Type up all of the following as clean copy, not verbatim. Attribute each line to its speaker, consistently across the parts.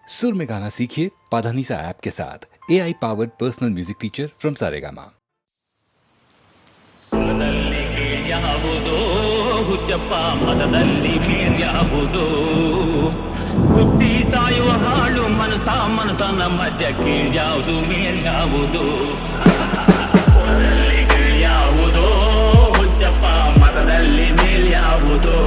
Speaker 1: सुर में गाना सीखिए पाधानीसा ऐप के साथ AI powered personal music teacher from Saregama.
Speaker 2: ಯಾವುದೋ ಹುಚ್ಚಪ್ಪ ಮನದಲ್ಲಿ ಯಾವುದು ಹುಟ್ಟಿ ಸಾಯುವ ಹಾಳು ಮನಸನ ಮಧ್ಯ ಕೀಳ್ಯಾವುದು ಮೇಲ್ಯಾವುದು ಯಾವುದೋ ಹುಚ್ಚಪ್ಪ ಮತದಲ್ಲಿ ಮೇಲ್ಯಾವುದೋ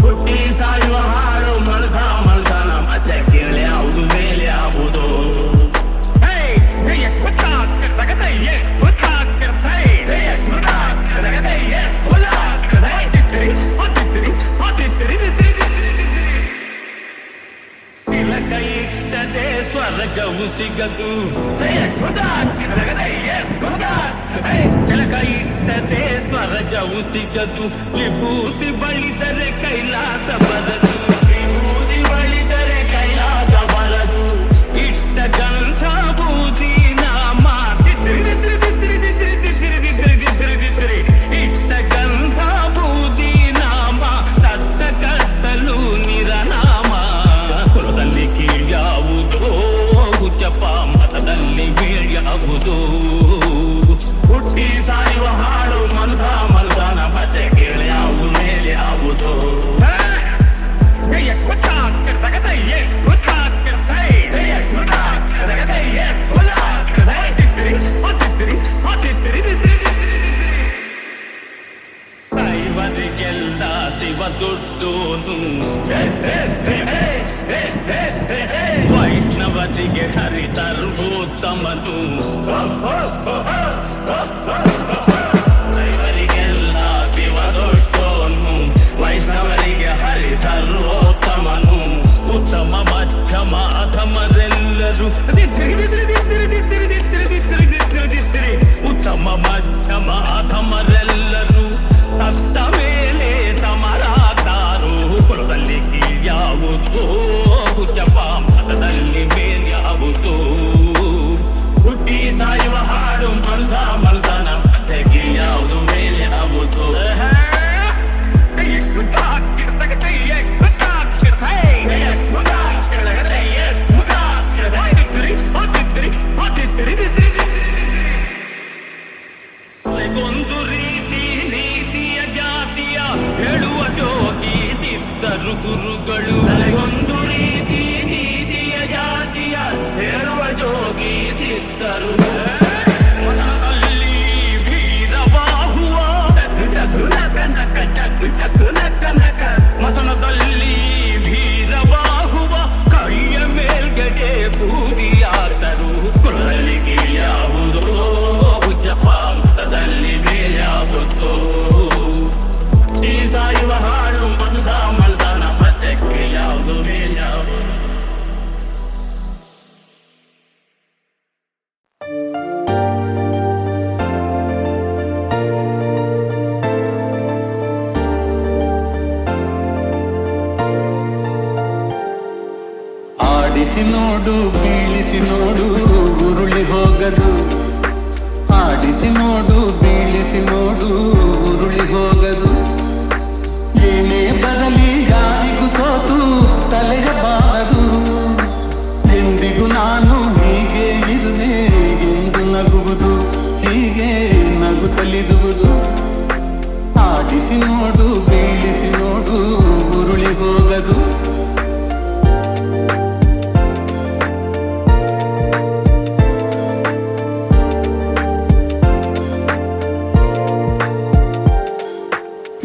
Speaker 2: ಹುಟ್ಟಿ ಸಾಯುವ ಹಾಳು ಮನಸನ ಮಧ್ಯ ಕೀಳ್ಯಾವುದು ಮೇಲ್ಯಾವುದು ಕೈಯಿಟ್ಟದೆ ಸ್ವರ್ಗವು ಸಿಗದು ಕೈಯಿಟ್ಟದೆ ಸ್ವರ್ಗವು ಸಿಗದು ವಿಭೂತಿ ಬಳಿದರೆ ಕೈಲಾಸ ಬರದು ವಿಭೂತಿ ಬಳಿದರೆ ಕೈಲಾಸ ಬರದು ಇಷ್ಟ ಗಂಧ ಬೂದಿ ನಾಮ ಇಷ್ಟ ಗಂಧ ಬೂದಿ ನಾಮ ಸತ್ತ ಕತ್ತಲು ನಿರನಾಮ ಕುಲದಲ್ಲಿ ಕೀಳ್ಯಾವುದೋ ಹುಚ್ಚಪ್ಪ ಮತದಲ್ಲಿ ಬೀಳ್ಯಾವುದು ಹುಟ್ಟಿ ಸಾಯುವ ಹಾಳು ಮನಸನ ಮತ್ತೆ ಕೀಳ್ಯಾವುದು ಮೇಲ್ಯಾವುದು ಇವರಿಗೆಲ್ಲ ಶಿವ ದುಡ್ಡೋನು ವೈಷ್ಣವರಿಗೆ ಹರಿತರ್ವೋತ್ತಮನು ಇವರಿಗೆಲ್ಲ ಶಿವ ದೊಡ್ಡೋನು ವೈಷ್ಣವರಿಗೆ ಹರಿತರ್ವೋತ್ತಮನು ಉತ್ತಮ ಮಧ್ಯಮ ಅಧಮರೆಲ್ಲರೂ ಉತ್ತಮ ಮಧ್ಯಮ ಅಧಮರೆಲ್ಲರೂ ಸತ್ತ ಮೇಲೆ ಸಮರಾತಾರು ಕುಲದಲ್ಲಿ ಕೀಳ್ಯಾವುದು ಹುಚ್ಚಪ್ಪ ಮತದಲ್ಲಿ ಮೇಲ್ಯಾವುದು ಹುಟ್ಟಿ ಸಾಯುವ ಹಾಡು ಮಲ್ದನ ಮತ್ತೆ ಕೀಳ್ಯಾವುದು ಮೇಲ್ಯಾವುದು ಒಂದು ರೀತಿ ನೀತಿಯ ಜಾತಿಯ ಹೇಳುವ ಜೋಗಿ ಸಿದ್ಧರು ಗುರುಗಳು ಒಂದು ರೀತಿ ನೀತಿಯ ಜಾತಿಯ ಹೇಳುವ ಜೋಗಿ ಸಿದ್ಧರು ವೀರವಾಹುವ ಮತನದಲ್ಲಿ ವೀರವಾಹುವ ಕೈಯ ಮೇಲ್ಗಡೆ ಬೂದಿಯಾದರು ಕುಲದಲ್ಲಿ ಕೀಳ್ಯಾವುದೋ ಹುಚ್ಚಪ್ಪ ಮತದಲ್ಲಿ ಮೇಲ್ಯಾವುದೋ ಈ ಸಾಯುವ ಹಾಳು ಮಲ್ದನ ಮತ್ತೆ ಕೀಳ್ಯಾವುದು ಮೇಲ್ಯಾವುದು
Speaker 3: ಆಡಿಸಿ ನೋಡು ಬೀಳಿಸಿ ನೋಡು ಉರುಳಿ ಹೋಗದು ಆಡಿಸಿ ನೋಡು ಬೀಳಿಸಿ ನೋಡು ಉರುಳಿ ಹೋಗದು ಏನೇ ಬರಲಿ ಯಾರಿಗೂ ಸೋತು ತಲೆಯ ಬಾರದು ಎಂದಿಗೂ ನಾನು ಹೀಗೆ ಇರುವೆ ಎಂದು ನಗುವುದು ಹೀಗೆ ನಗುತ್ತಲಿರುವುದು ಆಡಿಸಿ ನೋಡು ಬೀಳಿಸಿ ನೋಡು ಉರುಳಿ ಹೋಗದು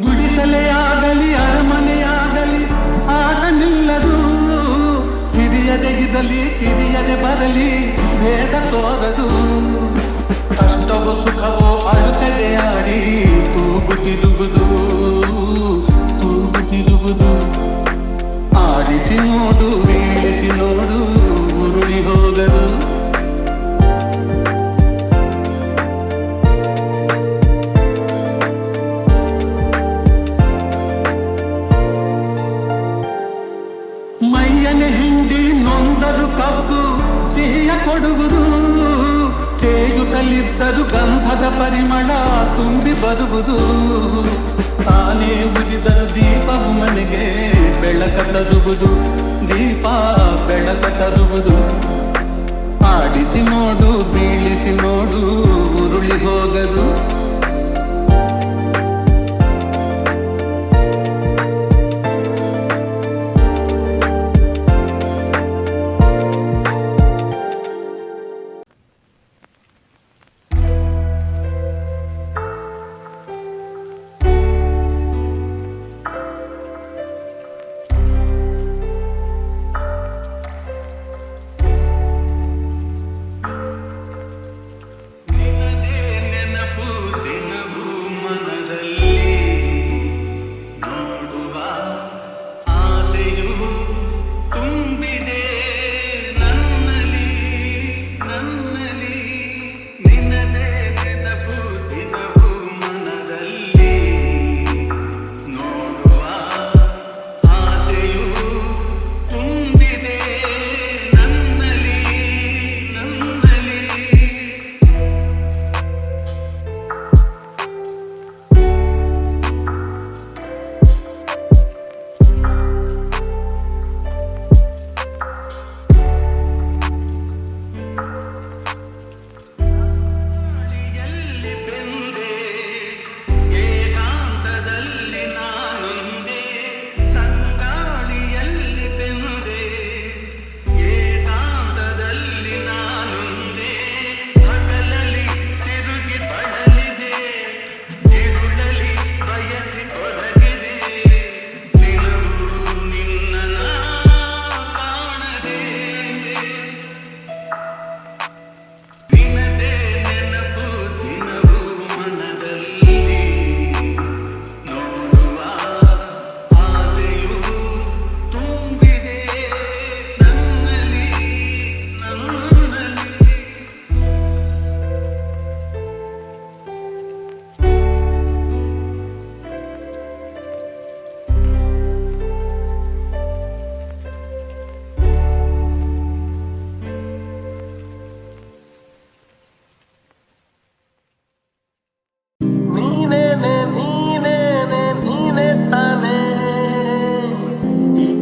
Speaker 3: ಗುಡಿಸಲೆಯಾಗಲಿ ಅರಮನೆಯಾಗಲಿ ಆಟ ನಿಲ್ಲದು ಹಿರಿಯದೆಗಿದಲಿ ಕಿರಿಯದೆ ಬರಲಿ ಭೇದ ತೋರದು ಕಷ್ಟವೋ ಸುಖವೋ ಅಳುತ್ತದೆ ಆಡಿ ತೂಗುತ್ತಿರುವುದು ಆಡಿಸಿ ನೋಡು ಬೀಳಿಸಿ ನೋಡು ಉರುಳಿ ಹೋಗದು ಮೈಯನೆ ಹಿಂಡಿ ನೊಂದರು ಕಬ್ಬು ಸಿಹಿಯ ಕೊಡುವುದು ತೇಗುತ್ತಲಿದ್ದರು ಗಂಧದ ಪರಿಮಳ ತುಂಬಿ ಬರುವುದು ತಾನೇ ಉರಿದರು ದೀಪವು ಮನೆಗೆ ಬೆಳಕ ತರುವುದು ದೀಪ ಬೆಳಕ ತರುವುದು. ಆಡಿಸಿ ನೋಡು, ಬೀಳಿಸಿ ನೋಡು, ಉರುಳಿ ಹೋಗದು.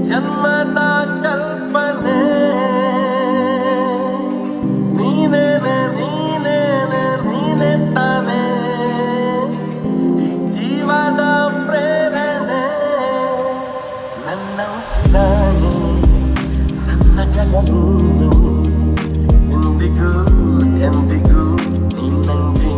Speaker 3: ಜನ್ಮದ ಕಲ್ಪನೆ ನೀನೇನೆ ನೀನೇನೆ ನೀನೆ ತಾನೆ ಜೀವದ ಪ್ರೇರಣೆ ನನ್ನ ಉಸಿರಾಣೆ ನನ್ನ ಜಗತ್ತು ಎಂದಿಗೂ ಎಂದಿಗೂ ನೀನಂಗೆ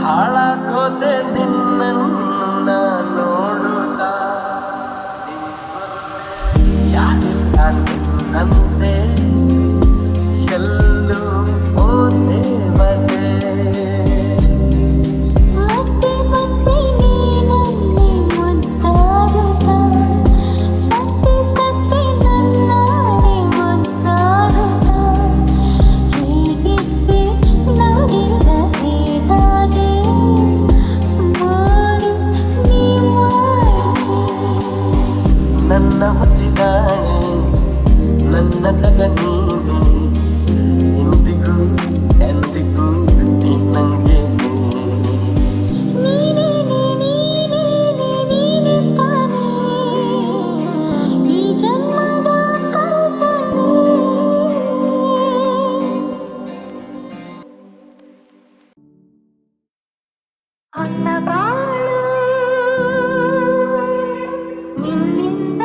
Speaker 3: ಹಾಳಾಗೋದೆ ನಿನ್ನನ್ನು ನಾ ನೋಡುತ್ತಾ ನಿನ್ನಂತೆ ಎಲ್ಲೂ ಓ ದೇವತೆ
Speaker 4: ಮತ್ತೆ ಮತ್ತೆ ನೀನಲ್ಲಿ ಮುದ್ದಾಡುತ್ತಾ ಸತ್ತೆ ಸತ್ತೆ ನನ್ನಾಡೆ ಮುದ್ದಾಡುತ್ತಾ ಹೇಗಿದ್ದೆ ನೋಡಿದ ಹೇಗಾದೆ ಮಾಡು ನೀ ಮಾಡು
Speaker 3: ನನ್ನ ಉಸಿರಾಣೆ ನನ್ನ ಜಗ ನೀನೆ ಎಂದಿಗೂ ಎಂದಿಗೂ ನಿನ್ನಂಗೆ
Speaker 4: ನೀನೇ ನೀನೇ ನೀನೇ ತಾನೇ ಈ ಜನ್ಮದ ಕಲ್ಪನೆ ಹೊಸ ಬಾಳು ನಿನ್ನಿಂದ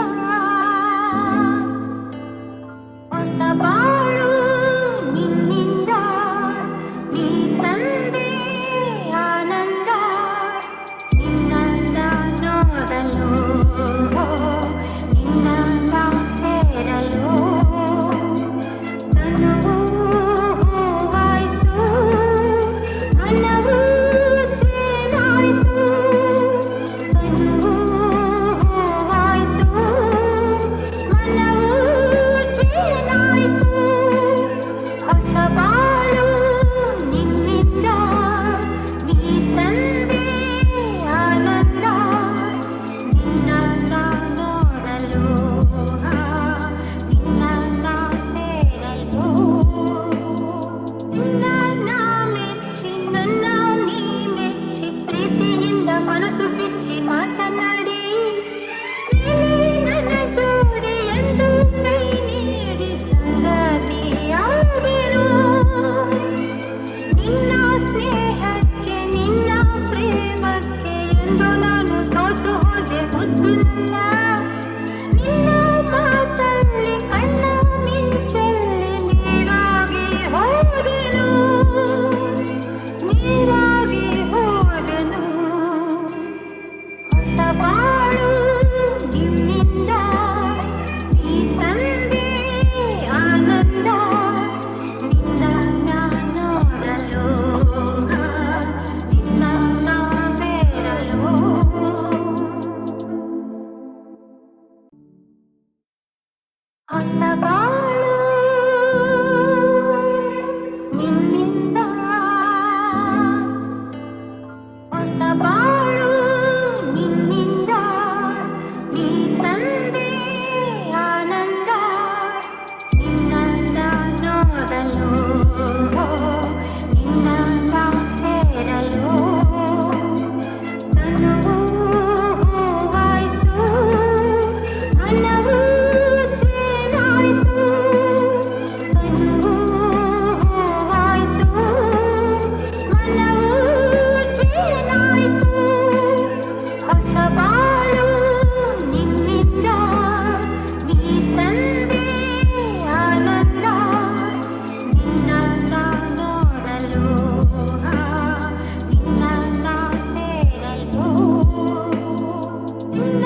Speaker 4: ಹೊಸ ಬಾಳು ಹೊಸ ಬಾಳು ನಿನ್ನಿಂದ ಹೊಸ ಬಾಳು ನಿನ್ನಿಂದ ನೀ ತಂದೆ ಆನಂದ ನಿನ್ನಂದ ನೋಡಲು ನಿನ್ನಂದ ಸೇರಲು ತನುವು ಹೂವಾಯ್ತು ಮನವು ಚೇನಾಯ್ತು ತನುವು ಹೂವಾಯ್ತು ಮನವು ಚೇನಾಯ್ತು ಹೊಸ ಬಾಳು ನಿನ್ನಿಂದ ನೀ ತಂದೆ ಆನಂದ ನಿನ್ನಂದ ನೋಡಲು ನಿನ್ನಂದ ಸೇರಲು ನಿನ್ನ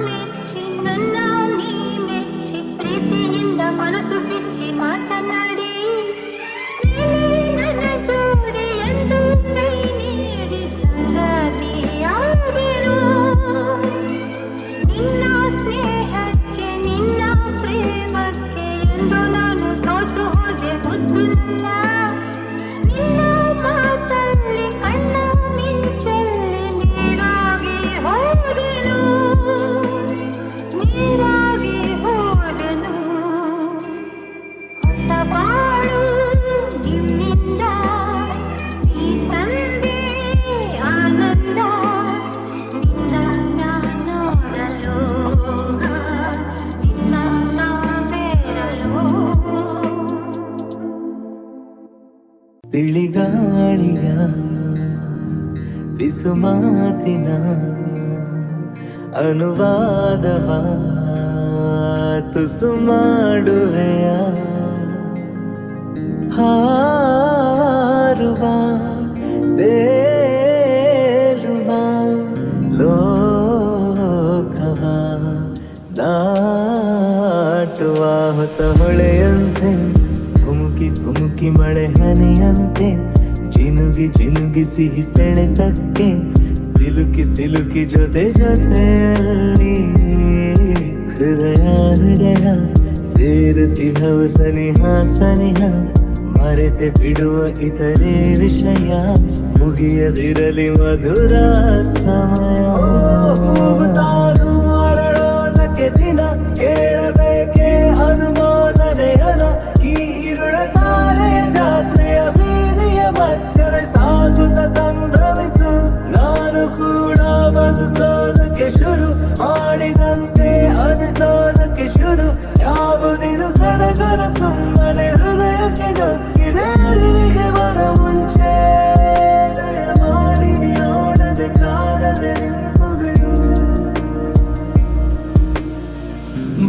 Speaker 4: ಮೆಚ್ಚಿ ನನ್ನ ನೀ ಮೆಚ್ಚಿ ಪ್ರೀತಿಯಿಂದ ಮನಸ್ಸು ಬಿಚ್ಚಿ ಮಾತನಾಡಿ ನನ್ನ ಜೋಡಿ ಎಂದು ಕೈ ನೀಡಿ ಸಂಗತಿಯಾಗಿರು ನಿನ್ನ ಸ್ನೇಹಕ್ಕೆ ನಿನ್ನ ಪ್ರೇಮಕ್ಕೆ ಎಂದು ನಾನು ಸೋತು ಹೋದೆ ಮುದ್ದು ನನ್ನ ನಿನ್ನ ಮಾತಲ್ಲಿ ಕಣ್ಣ ಮಿಂಚಲ್ಲಿ ನೀರಾಗಿ ಹೋದೆನು ನೀರಾಗಿ ಹೋದೆನು ಹೊಸ ಬಾಳು ನಿನ್ನಿಂದ ನೀ ತಂದೆ ಆನಂದ ನಿನ್ನನ್ನ ನೋಡಲು ನಿನ್ನನ್ನ ಸೇರಲು
Speaker 5: ತಿಳಿಗಾಳಿಯ ಬಿಸುಮಾತಿನ ಅನುವಾದವ ತುಸು ಮಾಡುವೆಯ ಹಾರುವ ತೇಲುವ ಲೋಕವ ದಾಟುವ ಹೊಸ ಹೊಳೆಯಂತೆ ಧುಮುಕಿ ಧುಮುಕಿ ಮಳೆ ಹನಿಯಂತೆ ಜಿನುಗಿ ಜಿನುಗಿ ಸಿಹಿ ಸೆಳೆತಕ್ಕೆ ಸಿಲುಕಿ ಸಿಲುಕಿ ಜೊತೆ ಜೊತೆಯಲ್ಲಿ ಹೃದಯ ಹೃದಯ ಸೇರುತ್ತಿಹವು ಸನಿಹ ಸನಿಹ ಮರೆತೆ ಬಿಡುವ ಇತರೆ ವಿಷಯ ಮುಗಿಯದಿರಲಿ ಮಧುರ ಸಮಯ ತಾನು ಅರಳೋದಕ್ಕೆ ದಿನ ಕೇಳಬೇಕೆ ಅನುಮೋದನೆಯನ ಈ ಇರುಳ ತಾರೆಯ ಜಾತ್ರೆಯ ಬೀದಿಯ ಮಧ್ಯೆ ಸಾಗುತ್ತ ಸಂಭ್ರಮಿಸು ನಾನು ಕೂಡ ಬದುಕೋದಕ್ಕೆ ಶುರು ಮಾಡಿದಂತೆ ಅನಿಸೋದಕ್ಕೆ ಶುರು ಯಾವುದಿದು ಸಡಗರ ಸುಮ್ಮನೆ ಹೃದಯಕ್ಕೆ ನೊಕ್ಕಿದೆ ಅರಿವಿಗೆ ಬರ ಮುಂಚೆ ದಯ ಮಾಡಿ ನೋಡದೆ ಕಾಣದೆ ನಿಂತು ಬಿಡು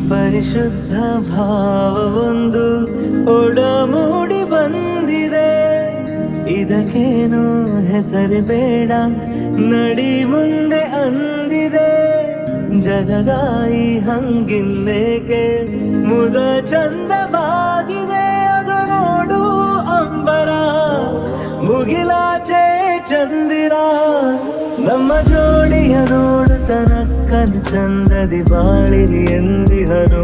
Speaker 5: ಪರಿಶುದ್ಧ ಭಾವವೊಂದು ಒಡಮೂಡಿ ಬಂದಿದೆ ಇದಕ್ಕೇನು ಹೆಸರು ಬೇಡ ನಡಿ ಮುಂದೆ ಅಂದಿದೆ ಜಗದಾಯಿ ಹಂಗಿಂದೇಕೆ ಮುದ ಚಂದವಾಗಿದೆ ಅದು ನೋಡು ಅಂಬರ ಮುಗಿಲಾಚೆ ಚಂದಿರ ನಮ್ಮ ಜೋಡಿಯ ನೋಡು ತನಕ್ಕನು ಚಂದದಿ ಬಾಳಿರಿ ಎಂದಿಹನು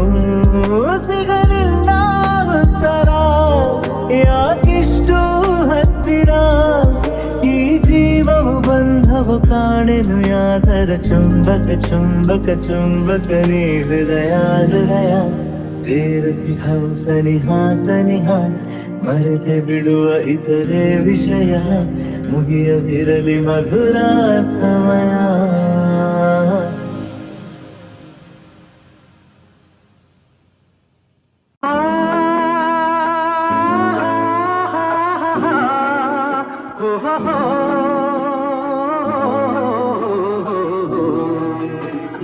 Speaker 5: ಸಿಗಲಿಲ್ಲ ಉತ್ತರ ಯಾಕಿಷ್ಟು ಹತ್ತಿರ ಈ ಜೀವವು ಬಂಧವು ಕಾಣೆನು ಯಾತರ ಚುಂಬಕ ಚುಂಬಕ ಚುಂಬಕ ನೀ ಹೃದಯ ಹೃದಯ ಸೇರುತ್ತಿಹವು ಸನಿಹ ಸನಿಹ ಮರೆತೆ ಬಿಡುವ ಇತರೆ ವಿಷಯ ಮುಗಿಯದಿರಲಿ ಮಧುರ ಸಮಯ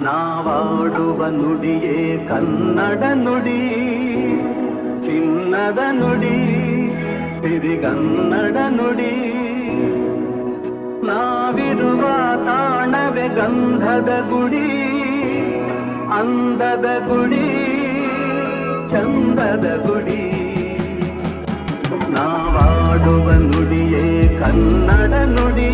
Speaker 3: ನಾವಾಡುವ ನುಡಿಯೇ ಕನ್ನಡ ನುಡಿ ಚಿನ್ನದ ನುಡಿ ಸಿರಿಗನ್ನಡ ನುಡಿ ನಾವಿರುವ ತಾಣವೇ ಗಂಧದ ಗುಡಿ ಅಂದದ ಗುಡಿ ಚಂದದ ಗುಡಿ ನಾವಾಡುವ ನುಡಿಯೇ ಕನ್ನಡ ನುಡಿ